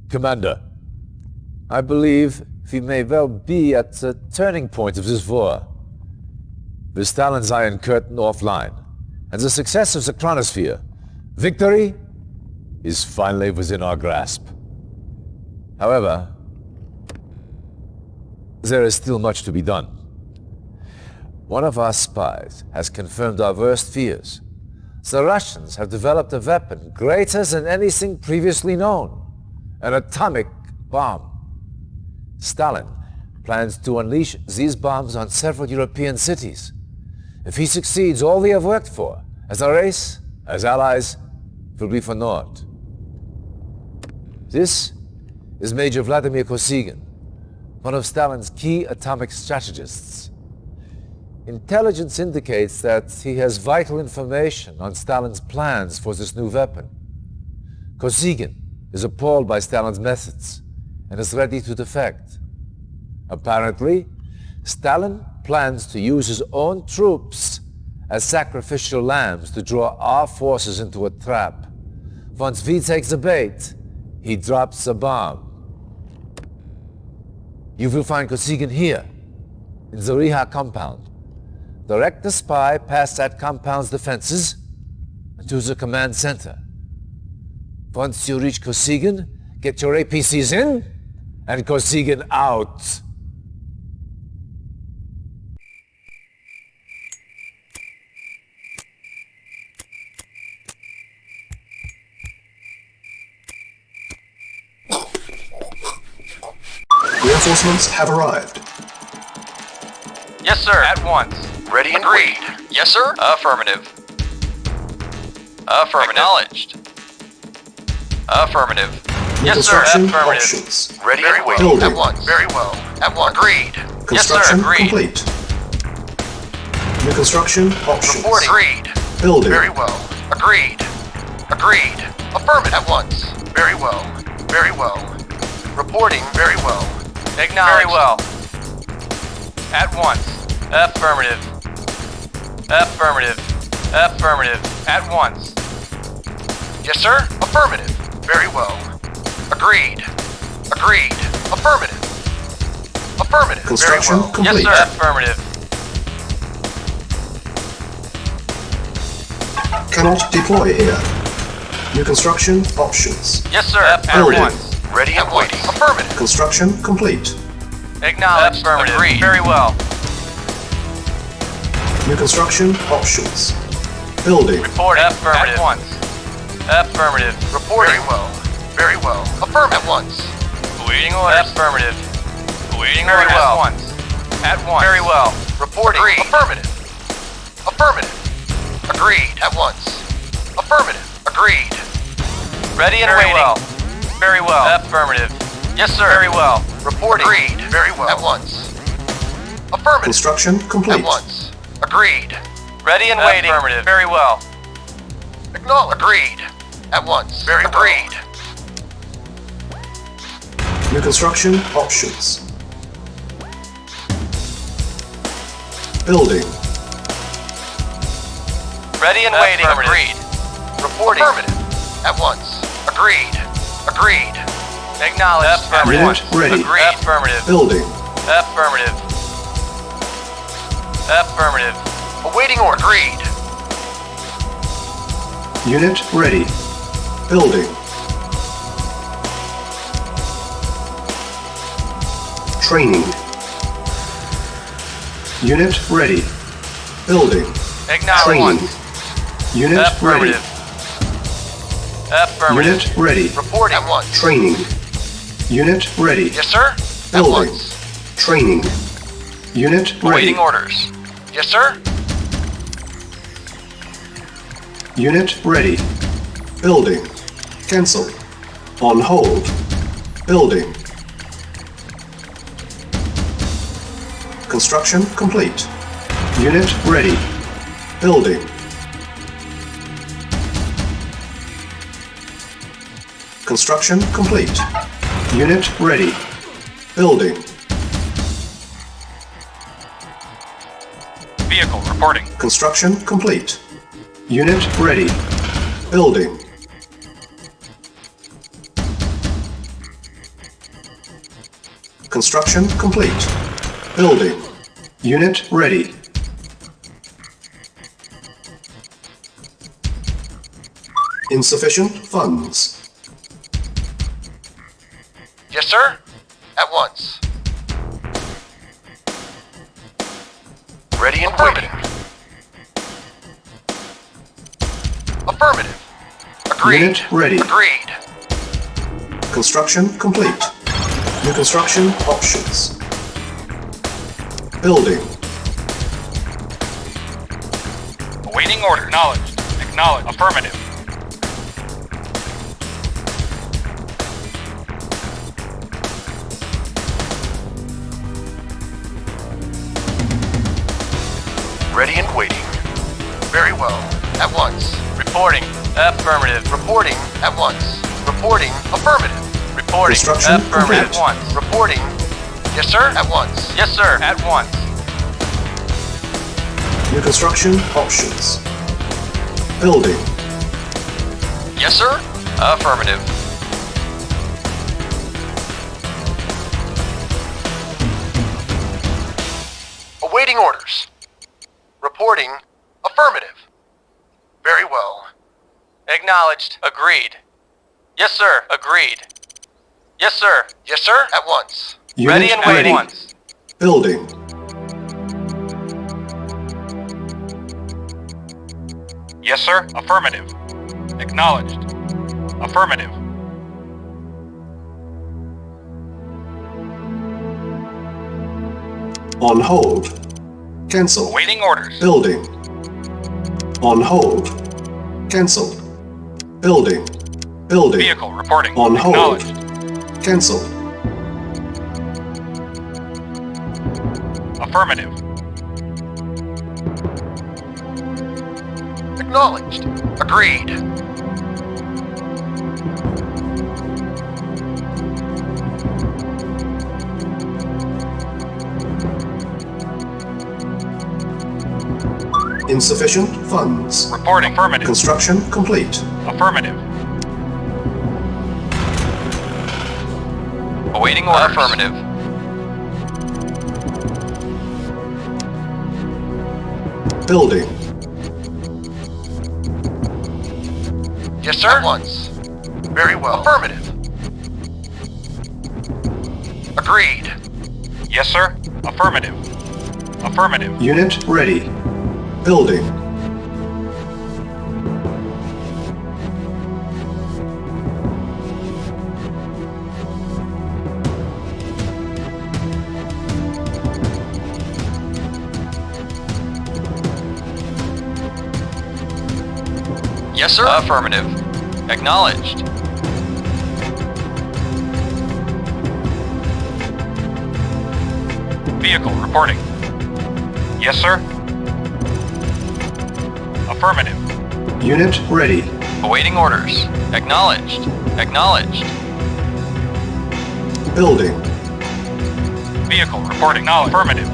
Commander, I believe we may well be at the turning point of this war. With Stalin's Iron Curtain offline, and the success of the Chronosphere, victory is finally within our grasp. However, there is still much to be done. One of our spies has confirmed our worst fears. The Russians have developed a weapon greater than anything previously known. An atomic bomb. Stalin plans to unleash these bombs on several European cities. If he succeeds, all we have worked for, as a race, as allies, will be for naught. This is Major Vladimir Kosygin, one of Stalin's key atomic strategists. Intelligence indicates that he has vital information on Stalin's plans for this new weapon. Kosygin is appalled by Stalin's methods and is ready to defect. Apparently, Stalin plans to use his own troops as sacrificial lambs to draw our forces into a trap. Once we take the bait, he drops the bomb. You will find Kosygin here, in the Riha compound. Direct the spy past that compound's defenses and to the command center. Once you reach Kosygin, get your APCs in and Kosygin out. Reinforcements have arrived. Yes, sir. At once. Ready and Agreed. waiting. Yes, sir. Affirmative. Affirmative. Acknowledged. Affirmative. Yes, sir. Construction Affirmative. options. Ready Very and well. waiting. Building. At once. Very well. At once. Agreed. Yes, sir. Construction Agreed. complete. New construction options. Reporting. Agreed. Building. Very well. Agreed. Agreed. Affirmative. At once. Very well. Very well. Reporting. Very well. Acknowledged. Very well. At once. Affirmative. Affirmative. Affirmative. At once. Yes, sir. Affirmative. Very well. Agreed. Agreed. Affirmative. Affirmative. Construction Very well. complete. Yes, sir. Affirmative. Cannot deploy here. New construction options. Yes, sir. At Building. once. Ready and waiting. Affirmative. Construction complete. Acknowledged. Affirmative. Agreed. Very well. New construction options. Building. Reporting. Affirmative. At once. Affirmative. Reporting. Very well. Very well. Affirmative. At once. Awaiting orders. Affirmative. Awaiting orders. Very well. At once. At once. Very well. Reporting. Agreed. Affirmative. Affirmative. Agreed. At once. Affirmative. Agreed. Ready and waiting. Well. Very well. Affirmative. Yes, sir. Very well. Reporting. Agreed. Very well. At once. Affirmative. Construction complete. At once. Agreed. Ready and waiting. Affirmative. Very well. Acknowledged. Agreed. At once. Very Agreed. New construction options. Building. Ready and waiting. Agreed. Reporting. Affirmative. At once. Agreed. Agreed. Acknowledged. Affirmative. Unit ready. Agreed. Affirmative. Building. Affirmative. Affirmative. Awaiting order. Agreed. Unit ready. Building. Training. Unit ready. Building. Acknowledged. Training. Unit ready. Affirmative. Affirmative. Unit ready. Reporting. At once. Training. Unit ready. Yes, sir. At Building. once. Training. Unit ready. Awaiting orders. Yes, sir. Unit ready. Building. Cancel. On hold. Building. Construction complete. Unit ready. Building. Construction complete. Unit ready. Building. Vehicle reporting. Construction complete. Unit ready. Building. Construction complete. Building. Unit ready. Insufficient funds. Yes, sir. At once. Ready and waiting. Affirmative. Agreed. Unit ready. Agreed. Construction complete. New construction options. Building. Awaiting order. Acknowledged. Acknowledged. Affirmative. Ready and waiting. Very well. At once. Reporting. Affirmative. Reporting. At once. Reporting. Affirmative. Reporting. Construction Affirmative. complete. At once. Reporting. Yes, sir. At once. Yes, sir. At once. New construction options. Building. Yes, sir. Affirmative. Awaiting orders. Reporting. Affirmative. Very well. Acknowledged. Agreed. Yes, sir. Agreed. Yes, sir. Yes, sir. At once. Unit Ready and ready. waiting. Once. Building. Yes, sir. Affirmative. Acknowledged. Affirmative. On hold. Cancel. Awaiting orders. Building. On hold. Cancel. Building. Building. Vehicle reporting. On hold. Acknowledged. Cancel. Affirmative. Acknowledged. Agreed. Insufficient funds. Reporting. Affirmative. Construction complete. Affirmative. Awaiting orders. Affirmative. Building. Yes, sir. At once. Very well. Affirmative. Agreed. Yes, sir. Affirmative. Affirmative. Unit ready. Building. Yes, sir. Affirmative. Acknowledged. Vehicle reporting. Yes, sir. Affirmative. Unit ready. Awaiting orders. Acknowledged. Acknowledged. Building. Vehicle reporting. Affirmative.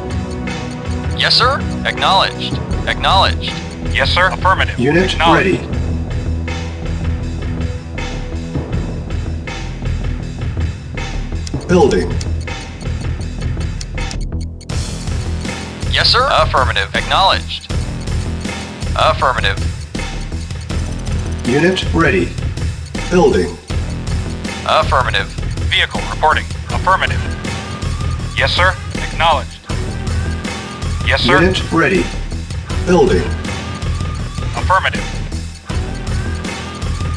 Yes, sir. Acknowledged. Acknowledged. Yes, sir. Affirmative. Unit Acknowledged. ready. Building. Yes, sir. Affirmative. Acknowledged. Affirmative. Unit ready. Building. Affirmative. Vehicle reporting. Affirmative. Yes, sir. Acknowledged. Yes, sir. Unit ready. Building. Affirmative.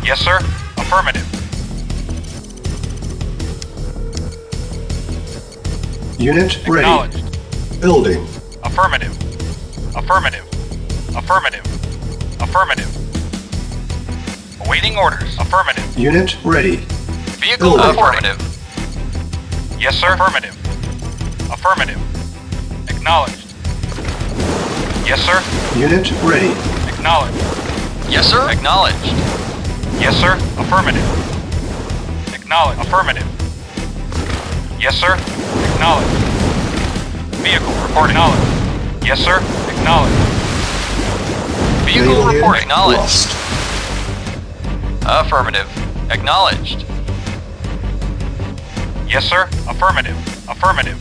Yes, sir. Affirmative. Unit ready. Acknowledged. Building. Affirmative. Affirmative. Affirmative. Affirmative. Awaiting orders. Affirmative. Unit ready. Vehicle Building. affirmative. Yes, sir. Affirmative. Affirmative. Acknowledged. Yes, sir. Unit ready. Acknowledged. Yes, sir. Acknowledged. Yes, sir. Affirmative. Acknowledged. Affirmative. Yes, sir. Acknowledged. Vehicle report acknowledged. Yes, sir. Acknowledged. Vehicle Naval report unit acknowledged. lost. Affirmative. Acknowledged. Yes, sir. Affirmative. Affirmative.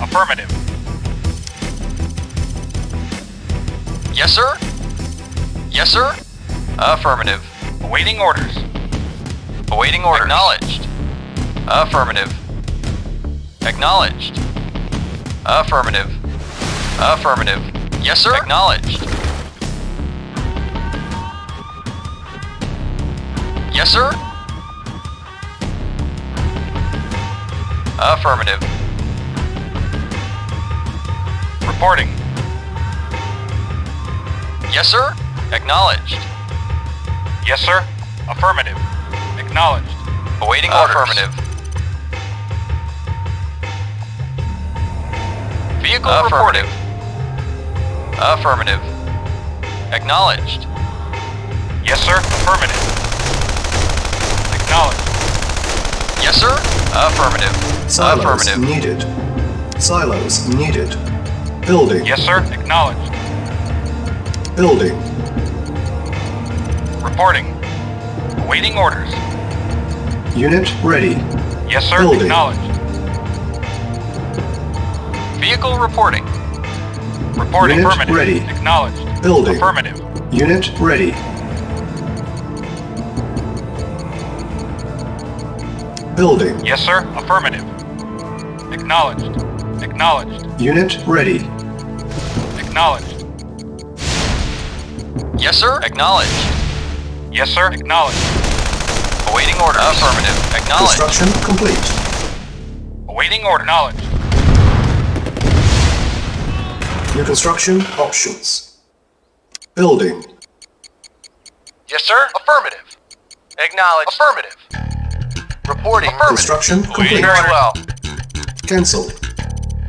Affirmative. Yes, sir. Yes, sir. Affirmative. Awaiting orders. Awaiting orders. Acknowledged. Affirmative. Acknowledged. Affirmative. Affirmative. Yes, sir. Acknowledged. Yes, sir. Affirmative. Reporting. Yes, sir. Acknowledged. Yes, sir. Affirmative. Acknowledged. Awaiting orders. Affirmative. Vehicle affirmative. Affirmative. Acknowledged. Yes, sir. Affirmative. Acknowledged. Yes, sir. Affirmative. Silos Affirmative. needed. Silos needed. Building. Yes, sir. Acknowledged. Building. Reporting. Awaiting orders. Unit ready. Yes, sir. Building. Acknowledged. Vehicle reporting. Reporting. Unit Affirmative. ready. Acknowledged. Building. Affirmative. Unit ready. Building. Yes, sir. Affirmative. Acknowledged. Acknowledged. Unit ready. Acknowledged. Yes, sir. Acknowledged. Yes, sir. Acknowledged. Awaiting orders. Affirmative. Acknowledged. Construction complete. Awaiting order. Acknowledged. New construction options. Building. Yes, sir. Affirmative. Acknowledged. Affirmative. Reporting. Affirmative. Construction complete. Very well. Cancel.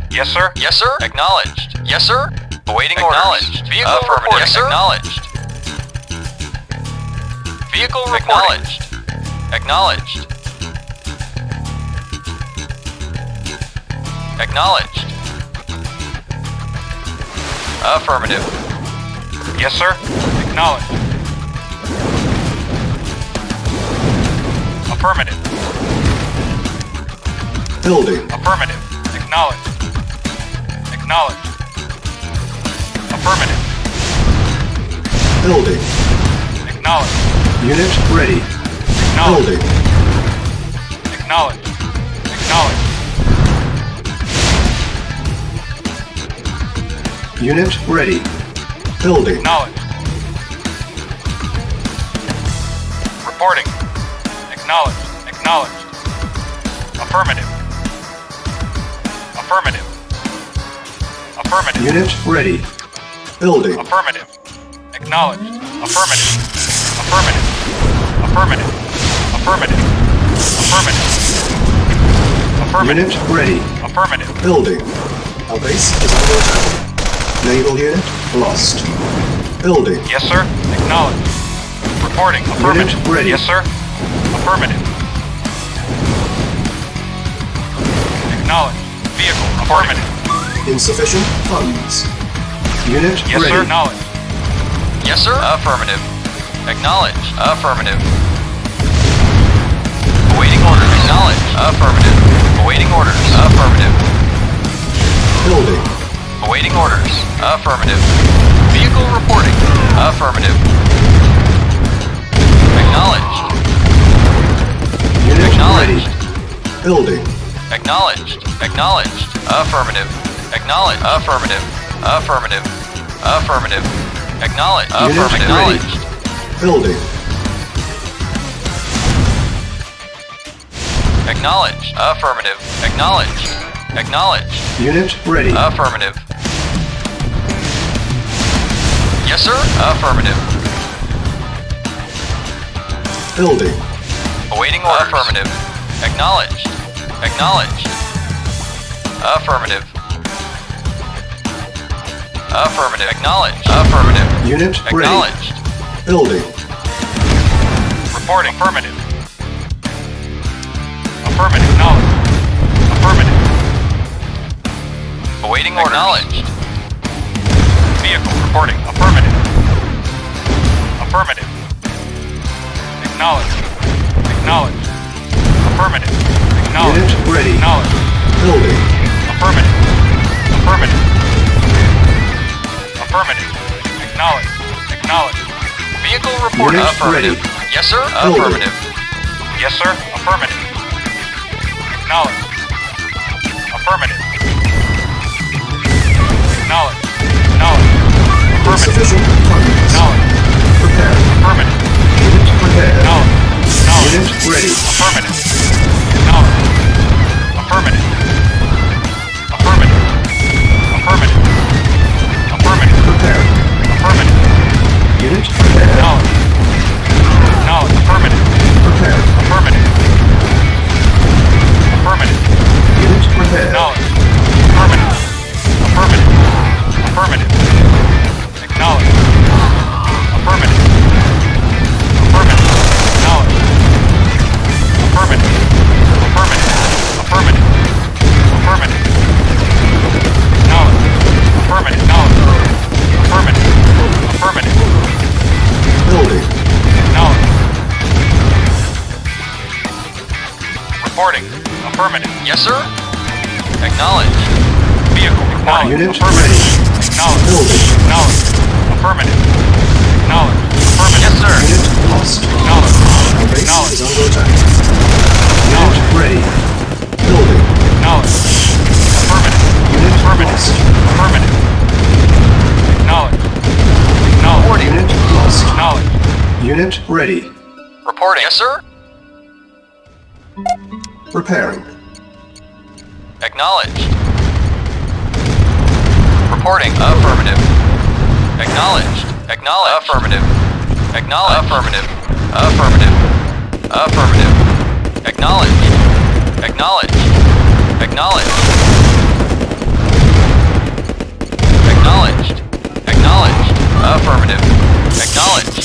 Yes, sir. Yes, sir. Acknowledged. Yes, sir. Awaiting Acknowledged. orders. Vehicle Affirmative. reporting. Yes, sir. Acknowledged. Vehicle acknowledged. Acknowledged. Acknowledged. Affirmative. Yes, sir. Acknowledged. Affirmative. Building. Affirmative. Acknowledged. Acknowledged. Affirmative. Building. Acknowledged. Unit ready. Acknowledged. Building. Acknowledged. Acknowledged. Unit ready. Building. Acknowledged. Reporting. Acknowledged. Acknowledged. Affirmative. Affirmative. Affirmative. Unit ready. Building. Affirmative. Acknowledged. Affirmative. Affirmative. Affirmative. Affirmative. Affirmative. Affirmative. Unit ready. Affirmative. Building. Our base is under attack. Naval unit lost. Building. Yes, sir. Acknowledged. Reporting. Affirmative. Unit ready. Yes, sir. Affirmative. Acknowledged. Vehicle. Affirmative. Insufficient funds. Unit Yes, ready. sir. Acknowledged. Yes, sir. Affirmative. Acknowledged. Affirmative. Awaiting orders. Acknowledged. Affirmative. Awaiting orders. Affirmative. Building. Awaiting orders. Affirmative. Vehicle reporting. Affirmative. Acknowledged. Unit Acknowledged. ready. Building. Acknowledged. Acknowledged. Affirmative. Acknowledged. Affirmative. Affirmative. Affirmative. Acknowledged. Unit Affirmative. ready. Acknowledged. Building. Acknowledged. Affirmative. Acknowledged. Acknowledged. Unit ready. Affirmative. Yes, sir. Affirmative. Building. Awaiting orders. Affirmative. Acknowledged. Acknowledged. Affirmative. Affirmative. Acknowledged. Affirmative. Unit ready. Acknowledged. Building. Reporting. Affirmative. Affirmative. Acknowledged. Affirmative. Awaiting orders. Acknowledged. Vehicle reporting. Affirmative. Affirmative. Acknowledged. Acknowledged. Affirmative. Acknowledged. Unit ready. Acknowledged. Building. Affirmative. Affirmative. Affirmative. Acknowledged. Acknowledged. Vehicle reporting. Unit Affirmative. ready. Yes, sir. Building. Affirmative. Yes, sir. Affirmative. Acknowledged. Affirmative. Acknowledged. Acknowledged. Affirmative. Insufficient funds. Acknowledged. Prepare. Affirmative. Unit prepared. Acknowledged. Acknowledged. Unit ready. Affirmative. Acknowledged. Affirmative. Affirmative. Affirmative. Affirmative. Prepare. Affirmative. Unit prepared. Acknowledged. Acknowledged. Affirmative. Prepare. Affirmative. Affirmative. Unit prepared. Acknowledged. Affirmative. Affirmative. Affirmative. Acknowledged. Affirmative. Affirmative. Acknowledged. Affirmative. Affirmative. Affirmative. Affirmative. Acknowledged. Affirmative. Acknowledged. Affirmative. Affirmative. Building. Acknowledged. Reporting. Affirmative. Yes, sir. Acknowledged. Vehicle. Acknowledged. Unit Affirmative. ready. Acknowledged. Building. Acknowledged. Affirmative. Acknowledged. Affirmative. Yes, sir. Unit lost. Acknowledged. Our base Acknowledged. is under attack. Unit ready. Building. Acknowledged. Affirmative. Unit Affirmative. lost. Affirmative. Acknowledged. Acknowledged. Unit lost. Acknowledged. Unit ready. Reporting. Yes, sir. Repairing. Acknowledged. Reporting. Affirmative. Acknowledged. Acknowledged. Affirmative. Acknowledged. Affirmative. Affirmative. Affirmative. Acknowledged. Acknowledged. Acknowledged. Acknowledged. Acknowledged. Affirmative. Acknowledged.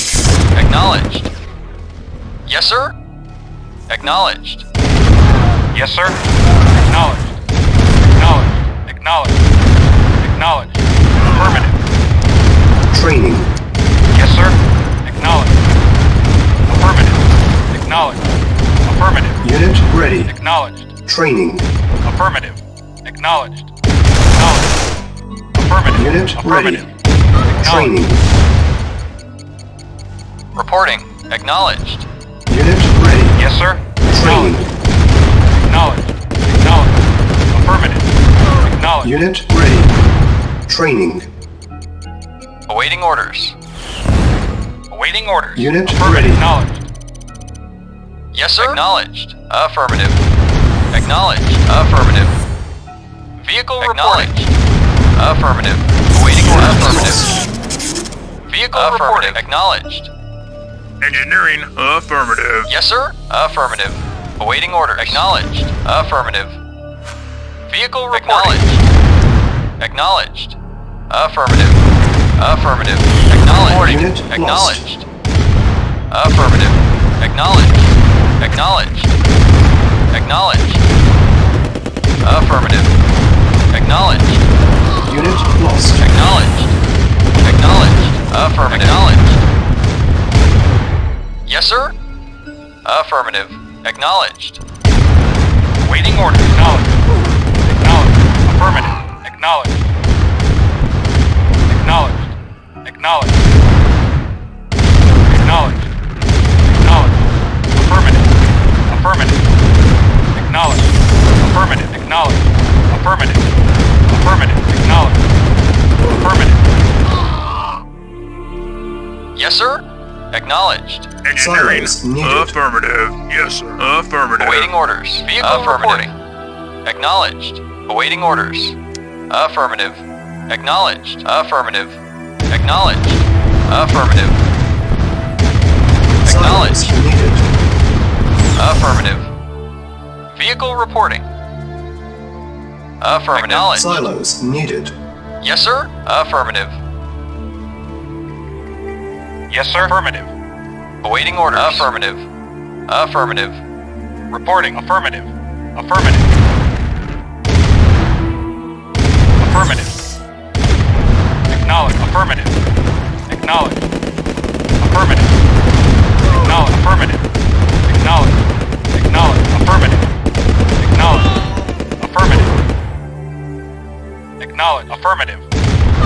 Acknowledged. Yes, sir. Acknowledged. Yes, sir. Acknowledged. Acknowledged. Acknowledged. Acknowledged. Affirmative. Training. Yes, sir. Acknowledged. Affirmative. Acknowledged. Affirmative. Unit ready. Acknowledged. Training. Affirmative. Acknowledged. Acknowledged. Affirmative. Unit Affirmative. ready. Acknowledged. Training. Reporting. Acknowledged. Unit ready. Yes, sir. Training. Acknowledged. Acknowledged. Affirmative. Acknowledged. Unit ready. Training. Awaiting orders. Awaiting orders. Unit Affirmative. ready. Acknowledged. Yes, sir. Acknowledged. Affirmative. Acknowledged. Affirmative. Vehicle acknowledged. Affirmative. Awaiting orders. Affirmative. Vehicle affirmative. Acknowledged. Engineering, affirmative. Yes, sir. Affirmative. Awaiting orders. Acknowledged. Affirmative. Vehicle acknowledged. Acknowledged. Affirmative. Affirmative. Acknowledged. Unit Acknowledged. Affirmative. Acknowledged. Acknowledged. Acknowledged. Affirmative. Acknowledged. Unit lost. Acknowledged. Acknowledged. Affirmative. Acknowledged. Yes, sir. Affirmative. Acknowledged. Waiting order. Acknowledged. Acknowledged. Affirmative. Acknowledged. Acknowledged. Acknowledged. Acknowledged. Acknowledged. Affirmative. Affirmative. Acknowledged. Affirmative. Acknowledged. Affirmative. Affirmative. Acknowledged. Affirmative. Yes, sir. Acknowledged. Engineering, Silence needed. affirmative. Yes, sir. Affirmative. Awaiting orders. Vehicle reporting. Acknowledged. Awaiting orders. Affirmative. Acknowledged. Affirmative. Acknowledged. Affirmative. Silence Acknowledged. needed. Affirmative. Vehicle reporting. Affirmative. Acknowledged. Silos needed. Yes, sir. Affirmative. Yes, sir. Affirmative. Awaiting orders. Affirmative. Affirmative. Reporting. Affirmative. Affirmative. Affirmative. Acknowledge. Affirmative. Acknowledge. Affirmative. Acknowledge. Affirmative. Acknowledge. Acknowledge. Affirmative. Acknowledge. Affirmative. Acknowledge. Affirmative.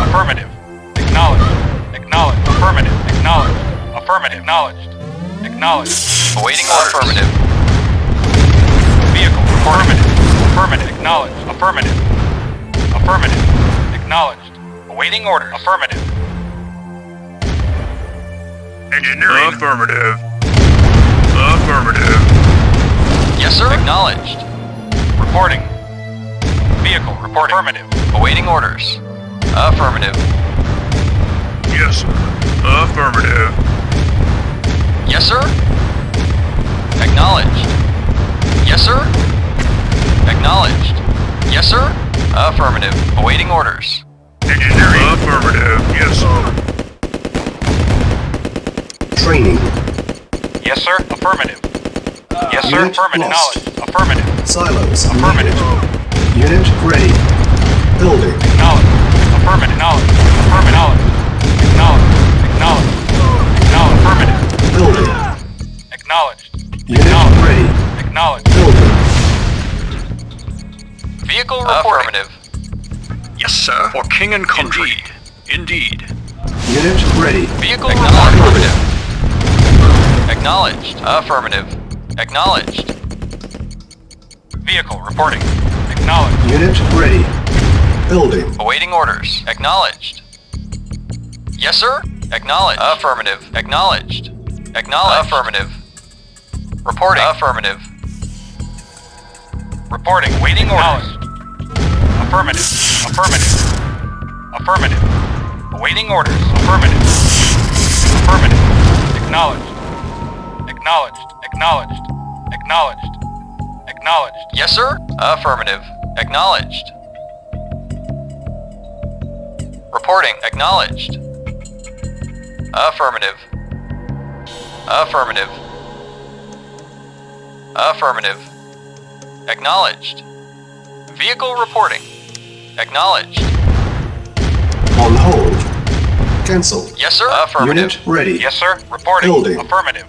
Affirmative. Acknowledge. Acknowledge. Affirmative. Acknowledge. Affirmative. Acknowledged. Acknowledged. Awaiting orders. Affirmative. Vehicle. Affirmative. Affirmative. Acknowledged. Affirmative. Affirmative. Acknowledged. Awaiting orders. Affirmative. Engineering. Affirmative. Affirmative. Yes, sir. Acknowledged. Reporting. Vehicle. Reporting. Affirmative. Awaiting orders. Affirmative. Yes, sir. Affirmative. Yes, sir. Acknowledged. Yes, sir. Acknowledged. Yes, sir. Affirmative. Awaiting orders. Engineering. Affirmative. Yes, sir. Training. Yes, sir. Affirmative. Yes, sir. Unit Affirmative. lost. Knowledge. Affirmative. Silos Affirmative. needed. Unit ready. Building. Knowledge. Affirmative. Knowledge. Affirmative. Knowledge. Acknowledge. Acknowledge. Acknowledge. Affirmative. Building. Acknowledged. Unit Acknowledged. ready. Acknowledged. Building. Vehicle reporting. Affirmative. Yes, sir. For king and country. Indeed. Unit ready. Vehicle affirmative. Acknowledged. Affirmative. Acknowledged. Vehicle reporting. Acknowledged. Unit ready. Building. Awaiting orders. Acknowledged. Yes, sir. Acknowledged. Affirmative. Acknowledged. Acknowledged. Affirmative. Reporting. Affirmative. Reporting. Waiting orders. Affirmative. Affirmative. Affirmative. Awaiting orders. Affirmative. Affirmative. Acknowledged. Acknowledged. Acknowledged. Acknowledged. Acknowledged. Yes, sir. Affirmative. Acknowledged. Reporting. Acknowledged. Affirmative. Affirmative. Affirmative. Acknowledged. Vehicle reporting. Acknowledged. On hold. Cancel. Yes, sir. Affirmative. Unit ready. Yes, sir. Reporting. Building. Affirmative.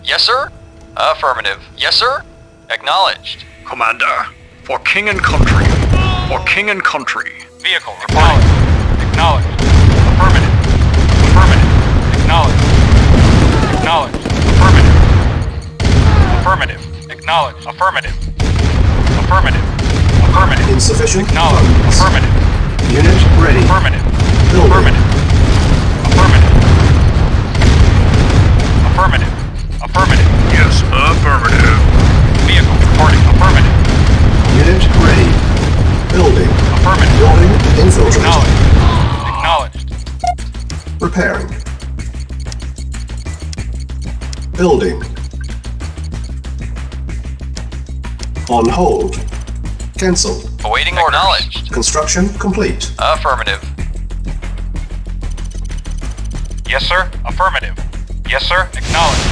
Yes, sir. Affirmative. Yes, sir. Acknowledged. Commander, for king and country. For king and country. Vehicle reporting. Acknowledged. Affirmative. Affirmative. Acknowledged. Acknowledged. Affirmative. Affirmative. Acknowledged. Affirmative. Affirmative. Affirmative. Insufficient Acknowledged. funds. Affirmative. Unit ready. Affirmative. Building. Affirmative. Affirmative. Affirmative. Affirmative. Yes, affirmative. Vehicle reporting. Affirmative. Unit ready. Building. Affirmative. Building infiltrated. Acknowledged. Acknowledged. Repairing. Building. On hold. Cancel. Awaiting orders. Acknowledged. Construction complete. Affirmative. Yes, sir. Affirmative. Yes, sir. Acknowledged.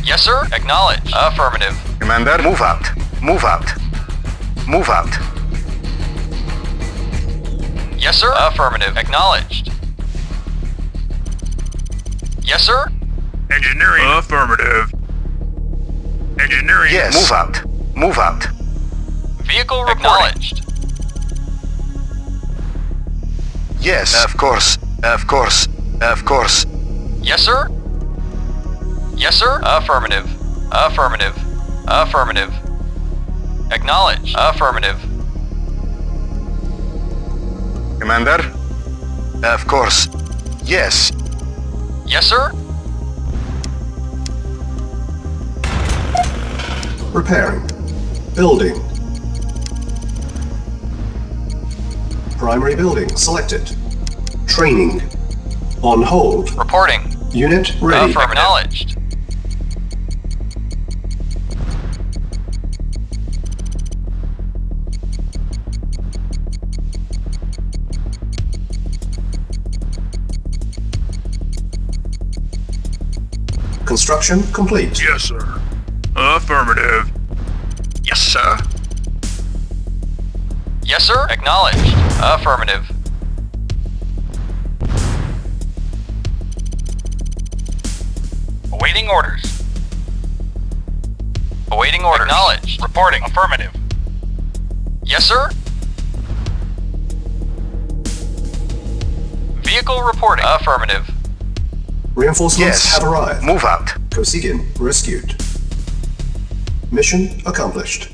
Yes, sir. Acknowledged. Affirmative. Commander, move out. Move out. Move out. Yes, sir. Affirmative. Acknowledged. Yes, sir. Engineering. Affirmative. Engineering. Yes. Move out. Move out. Vehicle acknowledged. Yes. Of course. Of course. Of course. Yes, sir. Yes, sir. Affirmative. Affirmative. Affirmative. Acknowledged. Affirmative. Commander? Of course. Yes. Yes, sir. Repairing. Building. Primary building selected. Training. On hold. Reporting. Unit ready. Affirmative. Acknowledged. Construction complete. Yes, sir. Affirmative. Yes, sir. Yes, sir. Acknowledged. Affirmative. Awaiting orders. Awaiting orders. Acknowledged. Reporting. Affirmative. Yes, sir. Vehicle reporting. Affirmative. Reinforcements have arrived. Move out. Kosygin rescued. Mission accomplished.